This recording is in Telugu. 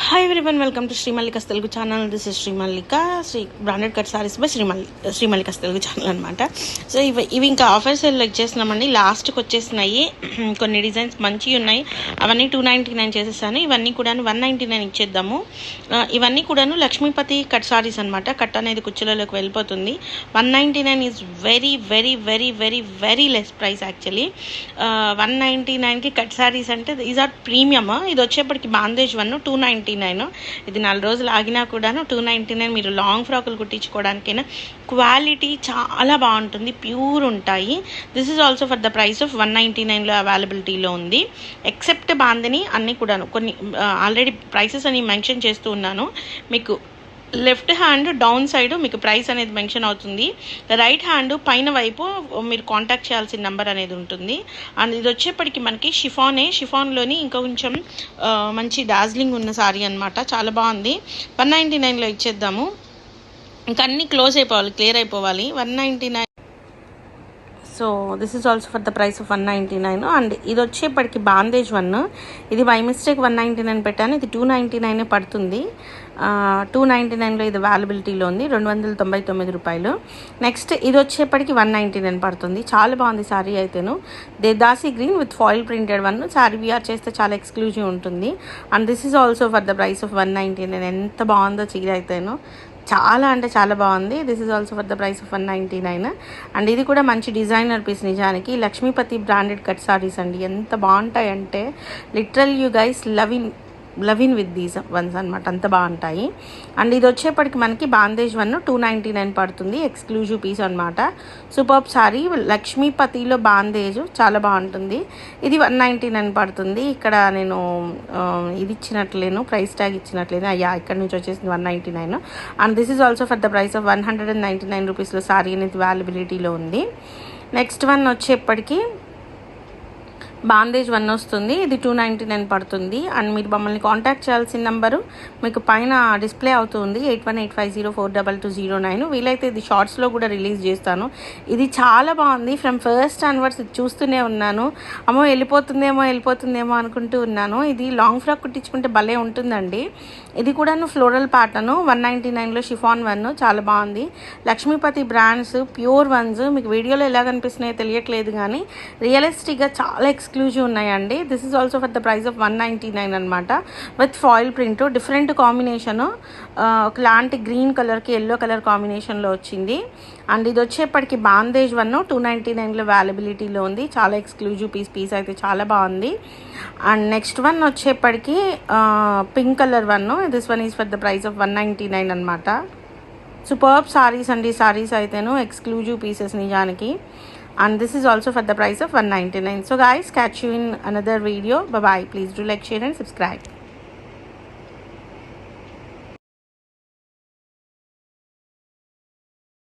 Hi everyone, welcome to Sri Mallika's Telugu channel. This is Sri Mallika, branded cut saris by Sri Mallika's Telugu channel అనమాట. సో ఇవి ఇంకా ఆఫర్ సేల్లో ఇచ్చేస్తున్నామండి. లాస్ట్కి వచ్చేసినాయి. కొన్ని డిజైన్స్ మంచివి ఉన్నాయి, అవన్నీ 299 చేసేసాను. ఇవన్నీ కూడా 199 ఇచ్చేద్దాము. ఇవన్నీ కూడాను లక్ష్మీపతి కట్ సారీస్ అనమాట. కట్ అనేది కుచ్చులలోకి వెళ్ళిపోతుంది. 199 is very very very very very less price actually. 199కి కట్ సారీస్ అంటే ఈజ్ ఆర్ ప్రీమియమ్. ఇది వచ్చేప్పటికి బాందేజ్ 299. ఇది 4 రోజులు ఆగినా కూడాను 299. మీరు లాంగ్ ఫ్రాకులు కుట్టించుకోవడానికైనా క్వాలిటీ చాలా బాగుంటుంది, ప్యూర్ ఉంటాయి. This is also for the price of 199లో అవైలబిలిటీలో ఉంది. ఎక్సెప్ట్ బాందిని అన్నీ కూడాను కొన్ని ఆల్రెడీ ప్రైసెస్ అని మెన్షన్ చేస్తూ ఉన్నాను. మీకు లెఫ్ట్ హ్యాండ్ డౌన్ సైడ్ మీకు ప్రైస్ అనేది మెన్షన్ అవుతుంది. రైట్ హ్యాండ్ పైన వైపు మీరు కాంటాక్ట్ చేయాల్సిన నెంబర్ అనేది ఉంటుంది. అండ్ ఇది వచ్చేప్పటికి మనకి షిఫాన్లోని ఇంకా కొంచెం మంచి డార్జిలింగ్ ఉన్న సారీ అనమాట. చాలా బాగుంది. 199లో ఇచ్చేద్దాము. ఇంకా అన్నీ క్లోజ్ అయిపోవాలి, క్లియర్ అయిపోవాలి. 199. So this is also for the price of 199. And ఇది వచ్చేప్పటికి బాందేజ్ 1. ఇది బై మిస్టేక్ 199 పెట్టాను. ఇది 299 పడుతుంది. 299లో ఇది అవైలబిలిటీలో ఉంది. 299 రూపాయలు. నెక్స్ట్ ఇది వచ్చేప్పటికి 199 పడుతుంది. చాలా బాగుంది సారీ అయితేను. దేదాసి green with foil printed 1. Sari విఆర్ చేస్తే చాలా ఎక్స్క్లూజివ్ ఉంటుంది. And this is also for the price of 199. ఎంత బాగుందో చీర అయితేను, చాలా అంటే చాలా బాగుంది. This is also for the price of 199. And ఇది కూడా మంచి డిజైనర్ పీస్. నిజానికి లక్ష్మీపతి బ్రాండెడ్ కట్ సారీస్ అండి. ఎంత బాగుంటాయంటే literal you guys love in with these ones అనమాట. అంత బాగుంటాయి. అండ్ ఇది వచ్చేప్పటికి మనకి బాందేజ్ 1 299 పడుతుంది. ఎక్స్క్లూజివ్ పీస్ అనమాట. సూపర్బ్ సారీ. లక్ష్మీపతిలో బాందేజ్ చాలా బాగుంటుంది. ఇది 199 పడుతుంది. ఇక్కడ నేను ఇది ఇచ్చినట్లేను, ప్రైస్ ట్యాగ్ ఇచ్చినట్లేదు. అయ్యా, ఇక్కడ నుంచి వచ్చేసింది 199. And this is also for the price of 199 రూపీస్లో సారీ అనేది అవైలబిలిటీలో ఉంది. నెక్స్ట్ వన్ వచ్చేప్పటికి బాందేజ్ 1 వస్తుంది. ఇది 299 పడుతుంది. అండ్ మీరు మమ్మల్ని కాంటాక్ట్ చేయాల్సిన నెంబరు మీకు పైన డిస్ప్లే అవుతుంది, 8185042209. వీలైతే ఇది షార్ట్స్లో కూడా రిలీజ్ చేస్తాను. ఇది చాలా బాగుంది. ఫ్రమ్ ఫస్ట్ ఆన్వర్డ్స్ ఇది చూస్తూనే ఉన్నాను. అమ్మో వెళ్ళిపోతుందేమో అనుకుంటూ ఉన్నాను. ఇది లాంగ్ ఫ్రాక్ కుట్టించుకుంటే భలే ఉంటుందండి. ఇది కూడాను ఫ్లోరల్ ప్యాటర్న్. 199లో షిఫాన్ 1 చాలా బాగుంది. Lakshmipati brands pure ones. మీకు వీడియోలో ఎలా కనిపిస్తున్నాయో తెలియట్లేదు కానీ రియలిస్టిక్గా చాలా ఎక్స్క్లూజివ్ ఉన్నాయండి. This is also for the price of 199 అనమాట. With foil print, different combination. ఒకలాంటి గ్రీన్ కలర్కి ఎల్లో కలర్ కాంబినేషన్లో వచ్చింది. అండ్ ఇది వచ్చేప్పటికి బాందేజ్ 1 299లో అవైలబిలిటీలో ఉంది. చాలా ఎక్స్క్లూజివ్ పీస్ అయితే చాలా బాగుంది. అండ్ నెక్స్ట్ వన్ వచ్చేప్పటికి pink colour 1. This one is for the price of 199 అనమాట. సూపర్బ్ సారీస్ అండి. సారీస్ అయితేను ఎక్స్క్లూజివ్ పీసెస్ నిజానికి. And this is also for the price of 199. So guys, catch you in another video. Bye bye. Please do like, share and subscribe.